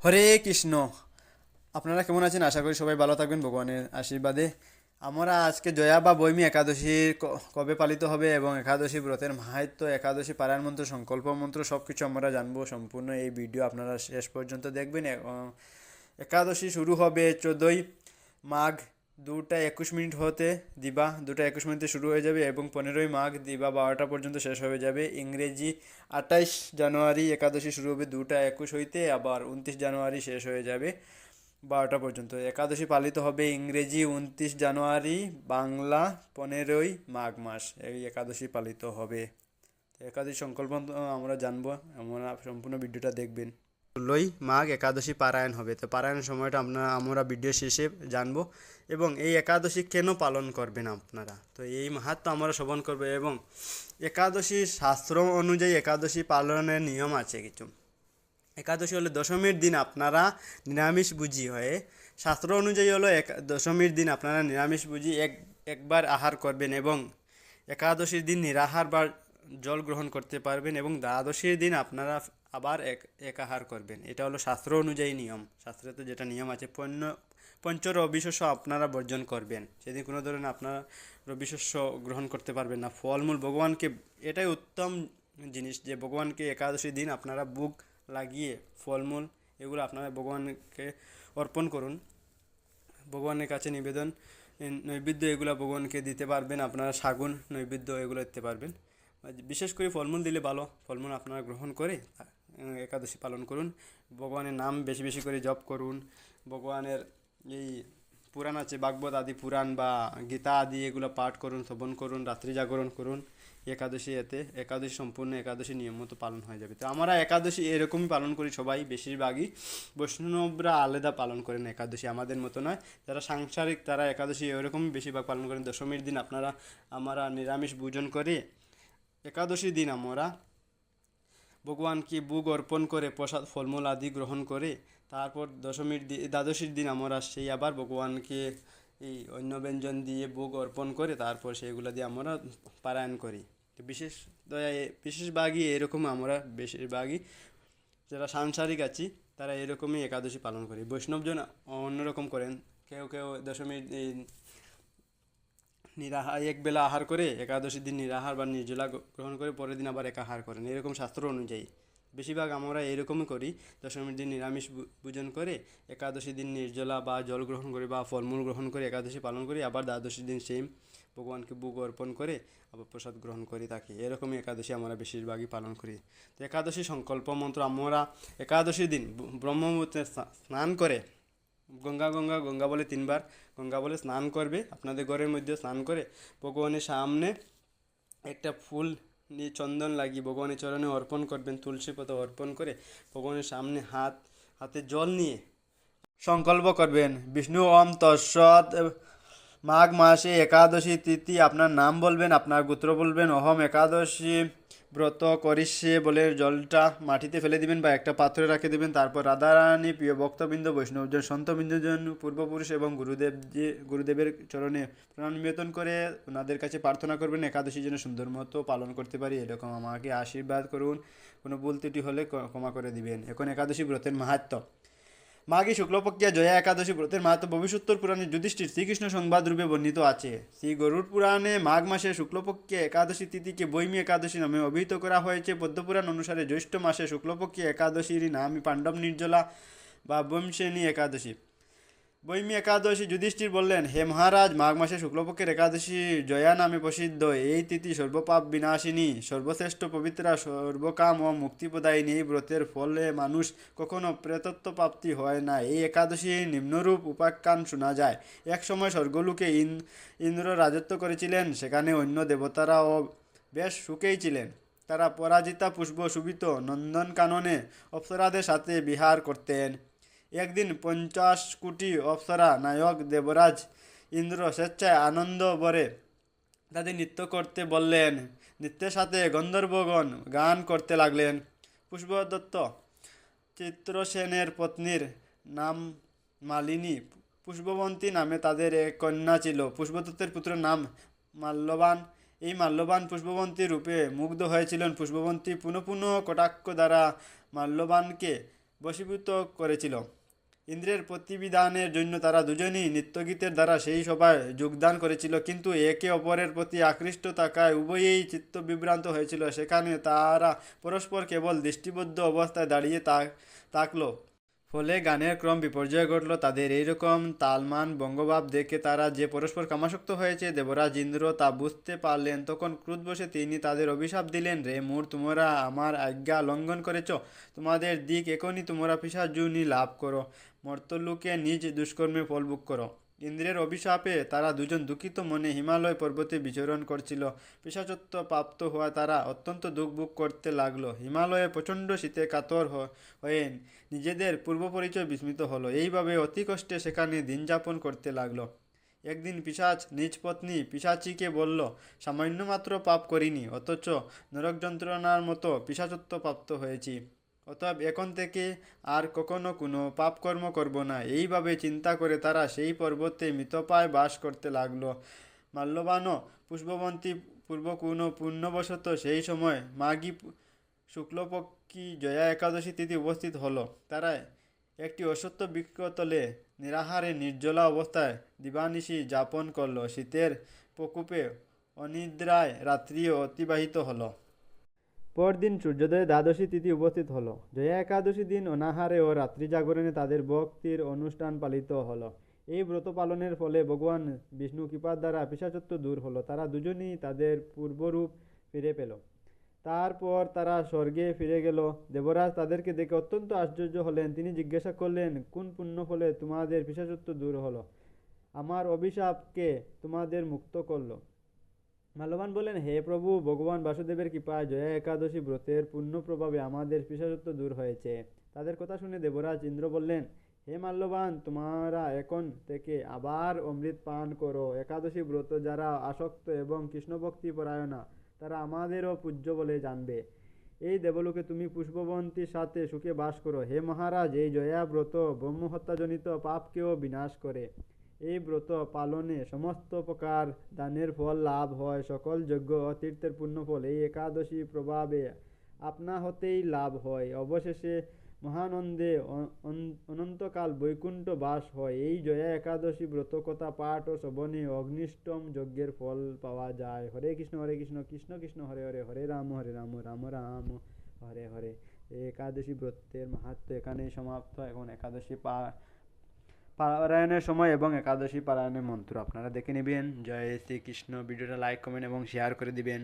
হরে কৃষ্ণ। আপনারা কেমন আছেন? আশা করি সবাই ভালো থাকবেন ভগবানের আশীর্বাদে। আমরা আজকে জয়া বা বৈমী একাদশী কবে পালিত হবে এবং একাদশী ব্রতের মাহাত্ম্য, একাদশী পারায়ণ মন্ত্র, সংকল্প মন্ত্র সব কিছু আমরা জানবো। সম্পূর্ণ এই ভিডিও আপনারা শেষ পর্যন্ত দেখবেন। একাদশী শুরু হবে 14ই মাঘ 2টা 21 মিনিট হতে, দিবা 2টা 21 মিনিটে শুরু হয়ে যাবে এবং 15ই মাঘ দিবা 12টা পর্যন্ত শেষ হয়ে যাবে। ইংরেজি 28 জানুয়ারি একাদশী শুরু হবে 2টা 21 হইতে, আবার 29 জানুয়ারি শেষ হয়ে যাবে 12টা পর্যন্ত। একাদশী পালিত হবে ইংরেজি 29 জানুয়ারি, বাংলা 15ই মাঘ মাস এই একাদশী পালিত হবে। একাদশী সংকল্প আমরা জানবো, আমরা সম্পূর্ণ ভিডিওটা দেখবেন। 16ই মাঘ একাদশী পারায়ণ হবে, তো পারায়ণ সময়টা আমরা ভিডিও শেষে জানবো এবং এই একাদশী কেন পালন করবেন আপনারা, তো এই মাহাত্ম্য আমরা শ্রবণ করবো। এবং একাদশী শাস্ত্র অনুযায়ী একাদশী পালনের নিয়ম আছে কিছু। একাদশী হলো দশমীর দিন আপনারা নিরামিষ ভোজী হয়ে, শাস্ত্র অনুযায়ী হলো দশমীর দিন আপনারা নিরামিষ ভোজী একবার আহার করবেন এবং একাদশীর দিন নিরাহার বা জল গ্রহণ করতে পারবেন এবং দ্বাদশীর দিন আপনারা আবার একাহার করবেন। এটা হলো শাস্ত্র অনুযায়ী নিয়ম। শাস্ত্রে তো যেটা নিয়ম আছে, পঞ্চ রবি শস্য আপনারা বর্জন করবেন। সেদিন কোনো ধরনের আপনারা রবি শস্য গ্রহণ করতে পারবেন না। ফলমূল ভগবানকে, এটাই উত্তম জিনিস যে ভগবানকে একাদশীর দিন আপনারা ভোগ লাগিয়ে ফলমূল এগুলো আপনারা ভগবানকে অর্পণ করুন। ভগবানের কাছে নিবেদন, নৈবেদ্য এগুলো ভগবানকে দিতে পারবেন। আপনারা শাগুন নৈবেদ্য এগুলো দিতে পারবেন। বিশেষ করে ফলমূল দিলে ভালো। ফলমূল আপনারা গ্রহণ করে একাদশী পালন করুন। ভগবানের নাম বেশি বেশি করে জপ করুন। ভগবানের এই পুরাণ আছে, ভাগবত আদি পুরাণ বা গীতা আদি এগুলো পাঠ করুন, শ্রবণ করুন, রাত্রি জাগরণ করুন। একাদশী এতে একাদশী সম্পূর্ণ একাদশী নিয়ম মতো পালন হয়ে যাবে। তো আমরা একাদশী এরকমই পালন করি সবাই, বেশিরভাগই। বৈষ্ণবরা আলাদা পালন করেন একাদশী, আমাদের মতো নয়। যারা সাংসারিক তারা একাদশী এরকমই বেশিরভাগ পালন করেন। দশমীর দিন আমরা নিরামিষ ভোজন করে একাদশীর দিন আমরা ভগবানকে ভোগ অর্পণ করে প্রসাদ ফলমূল আদি গ্রহণ করে তারপর দ্বাদশীর দিন আমরা সেই আবার ভগবানকে এই অন্য ব্যঞ্জন দিয়ে ভোগ অর্পণ করে তারপর সেইগুলো দিয়ে আমরা পারায়ণ করি। তো বিশেষভাগই এরকম আমরা বেশিরভাগই যারা সাংসারিক আছি তারা এরকমই একাদশী পালন করি। বৈষ্ণবজন অন্যরকম করেন। কেউ কেউ দশমীর নিরাহার একবেলা আহার করে একাদশীর দিন নিরাহার বা নির্জলা গ্রহণ করে পরের দিন আবার একাহার করেন, এরকম শাস্ত্র অনুযায়ী। বেশিরভাগ আমরা এরকমই করি। দশমীর দিন নিরামিষ ভোজন করে একাদশী দিন নির্জলা বা জল গ্রহণ করে বা ফলমূল গ্রহণ করে একাদশী পালন করি, আবার দ্বাদশী দিন সেম ভগবানকে ভোগ অর্পণ করে আবার প্রসাদ গ্রহণ করে থাকি। এরকমই একাদশী আমরা বেশিরভাগই পালন করি। তো একাদশী সংকল্প মন্ত্র আমরা একাদশীর দিন ব্রহ্ম মুহূর্তে স্নান করে গঙ্গা গঙ্গা গঙ্গা বলে 3বার গঙ্গা বলে স্নান করবে। আপনাদের ঘরের মধ্যে স্নান করে ভগবানের সামনে একটা ফুল নিয়ে চন্দন লাগিয়ে ভগবানের চরণে অর্পণ করবেন। তুলসী পাতা অর্পণ করে ভগবানের সামনে হাতে জল নিয়ে সংকল্প করবেন, বিষ্ণু ওম তৎসৎ। মাঘ মাসে একাদশী তিথি আপনার নাম বলবেন, আপনার গোত্র বলবেন। অহম একাদশী ব্রত করিষ্যে বলে জলটা মাটিতে ফেলে দিবেন বা একটা পাত্রে রেখে দিবেন। তারপর রাধারানী, প্রিয় ভক্তবৃন্দ, বৈষ্ণবজন, সন্তবৃন্দজন, পূর্বপুরুষ এবং গুরুদেবের চরণে প্রণাম নিবেদন করে ওনাদের কাছে প্রার্থনা করবেন একাদশী যেন সুন্দর মতো পালন করতে পারি। এরকম আমাকে আশীর্বাদ করুন। কোনো ভুল ত্রুটি হলে ক্ষমা করে দিবেন। এখন একাদশী ব্রতের মাহাত্ম্য। মাঘী শুক্লপক্ষিয়া জয়া একাদশী ব্রতের মাহাত্ম্য ভবিষ্যোত্তর পুরাণে যুধিষ্ঠির শ্রীকৃষ্ণ সংবাদ রূপে বর্ণিত আছে। শ্রী গরুড় পুরাণে মাঘ মাসে শুক্লপক্ষিয়া একাদশী তিথিকে বৈমী একাদশী নামে অভিহিত করা হয়েছে। পদ্মপুরাণ অনুসারে জ্যৈষ্ঠ মাসে শুক্লপক্ষিয়া একাদশীর নাম পাণ্ডব নির্জলা বা বৈমসেনী একাদশী। বৈমী একাদশী। যুধিষ্ঠির বললেন, হে মহারাজ, মাঘ মাসে শুক্লপক্ষের একাদশী জয়া নামে প্রসিদ্ধ। এই তিথি সর্বপাপ বিনাশিনী, সর্বশ্রেষ্ঠ, পবিত্রা, সর্বকাম ও মুক্তিপ্রদায়িনী। এই ব্রতের ফলে মানুষ কখনো প্রেতত্ব প্রাপ্তি হয় না। এই একাদশী নিম্নরূপ উপাখ্যান শোনা যায়। এক সময় স্বর্গলোকে ইন্দ্র রাজত্ব করেছিলেন। সেখানে অন্য দেবতারাও বেশ সুখেই ছিলেন। তারা পরাজিতা পুষ্প শোভিত নন্দনকাননে অপ্সরাদের সাথে বিহার করতেন। একদিন 50 কোটি অপ্সরা নায়ক দেবরাজ ইন্দ্র স্বেচ্ছায় আনন্দ ভরে তাদের নৃত্য করতে বললেন। নৃত্যের সাথে গন্ধর্বগণ গান করতে লাগলেন। পুষ্পদত্ত চিত্রসেনের পত্নীর নাম মালিনী, পুষ্পবন্তী নামে তাদের এক কন্যা ছিল। পুষ্পদত্তের পুত্রের নাম মাল্যবান। এই মাল্যবান পুষ্পবন্তী রূপে মুগ্ধ হয়েছিলেন। পুষ্পবন্তী পুনঃ পুনঃ কটাক্ষ দ্বারা মাল্যবানকে বশীভূত করেছিল। ইন্দ্রের প্রতিবিধানের জন্য তারা দুজনেই নৃত্যগীতের দ্বারা সেই সভায় যোগদান করেছিল, কিন্তু একে অপরের প্রতি আকৃষ্ট থাকায় উভয়েই চিত্তবিভ্রান্ত হয়েছিল। সেখানে তারা পরস্পর কেবল দৃষ্টিবদ্ধ অবস্থায় দাঁড়িয়ে থাকলো। ফলে গানের ক্রম বিপর্যয় ঘটল তাদের। এইরকম তালমান বঙ্গভাব দেখে তারা যে পরস্পর কামাসক্ত হয়েছে, দেবরাজ ইন্দ্র তা বুঝতে পারলেন। তখন ক্রোধবশে তিনি তাদের অভিশাপ দিলেন, রে মূঢ়, তোমরা আমার আজ্ঞা লঙ্ঘন করেছ। তোমাদের দিক এখনই, তোমরা পিশাচযোনি লাভ করো, মর্ত্যলোকে নিজ দুষ্কর্মে ফল ভোগ করো। ইন্দ্রের অভিশাপে তারা দুজন দুঃখিত মনে হিমালয় পর্বতে বিচরণ করছিল। পিশাচত্ব প্রাপ্ত হওয়া তারা অত্যন্ত দুঃখ ভোগ করতে লাগলো। হিমালয়ে প্রচণ্ড শীতে কাতর হয়ে নিজেদের পূর্বপরিচয় বিস্মৃত হলো। এইভাবে অতি কষ্টে সেখানে দিন যাপন করতে লাগলো। একদিন পিশাচ নিজ পত্নী পিশাচিকে বলল, সামান্য মাত্র পাপ করিনি, অথচ নরক যন্ত্রণার মতো পিশাচত্ব প্রাপ্ত হয়েছি। অতএব এখন থেকে আর কখনো কোনো পাপকর্ম করব না। এইভাবে চিন্তা করে তারা সেই পর্বতে মৃতপ্রায় বাস করতে লাগলো। মাল্যবানও পুষ্পবন্তী পূর্ব কোনো পুণ্যবশত সেই সময় মাঘী শুক্লপক্ষী জয়া একাদশী তিথি উপস্থিত হলো। তারা একটি অশ্বত্থ বৃক্ষতলে নিরাহারে নির্জলা অবস্থায় দিবানিশি যাপন করলো। শীতের প্রকোপে অনিদ্রায় রাত্রিও অতিবাহিত হলো। পরদিন সূর্যোদয়ে দ্বাদশী তিথি উপস্থিত হলো। জয়া একাদশী দিন অনাহারে ও রাত্রি জাগরণে তাদের ভক্তির অনুষ্ঠান পালিত হলো। এই ব্রত পালনের ফলে ভগবান বিষ্ণু কৃপার দ্বারা পিশাচত্ব দূর হলো। তারা দুজনেই তাদের পূর্বরূপ ফিরে পেল। তারপর তারা স্বর্গে ফিরে গেল। দেবরাজ তাদেরকে দেখে অত্যন্ত আশ্চর্য হলেন। তিনি জিজ্ঞাসা করলেন, কোন পুণ্য ফলে তোমাদের পিশাচত্ব দূর হলো? আমার অভিশাপকে তোমাদের মুক্ত করলো? মাল্যবান বললেন, হে প্রভু, ভগবান বাসুদেবের কৃপায় জয়া একাদশী ব্রতের পুণ্য প্রভাবে আমাদের পিশাচত্ব দূর হয়েছে। তাদের কথা শুনে দেবরাজ ইন্দ্র বললেন, হে মাল্যবান, তোমরা এখন থেকে আবার অমৃত পান করো। একাদশী ব্রত যারা আসক্ত এবং কৃষ্ণভক্তি পরায়ণা, তারা আমাদেরও পূজ্য বলে জানবে। এই দেবলোকে তুমি পুষ্পবন্তীর সাথে সুখে বাস করো। হে মহারাজ, এই জয়া ব্রত ব্রহ্মহত্যাজনিত পাপকেও বিনাশ করে। এই ব্রত পালনে সমস্ত প্রকার দানের ফল লাভ হয়। সকল যজ্ঞ ও তীর্থের পুণ্যফল এই একাদশী প্রভাবে আপনা হতেই লাভ হয়। অবশেষে মহানন্দে অনন্তকাল বৈকুণ্ঠ বাস হয়। এই জয়া একাদশী ব্রত কথা পাঠ ও শ্রবণে অগ্নিষ্টম যজ্ঞের ফল পাওয়া যায়। হরে কৃষ্ণ কৃষ্ণ কৃষ্ণ হরে হরে, হরে রাম রাম রাম হরে হরে। এই একাদশী ব্রতের মাহাত্ম্য এখানেই সমাপ্ত। এখন একাদশী পারায়ণের সময় এবং একাদশী পারায়ণের মন্ত্র আপনারা দেখে নেবেন। জয় শ্রীকৃষ্ণ। ভিডিওটা লাইক, কমেন্ট এবং শেয়ার করে দিবেন।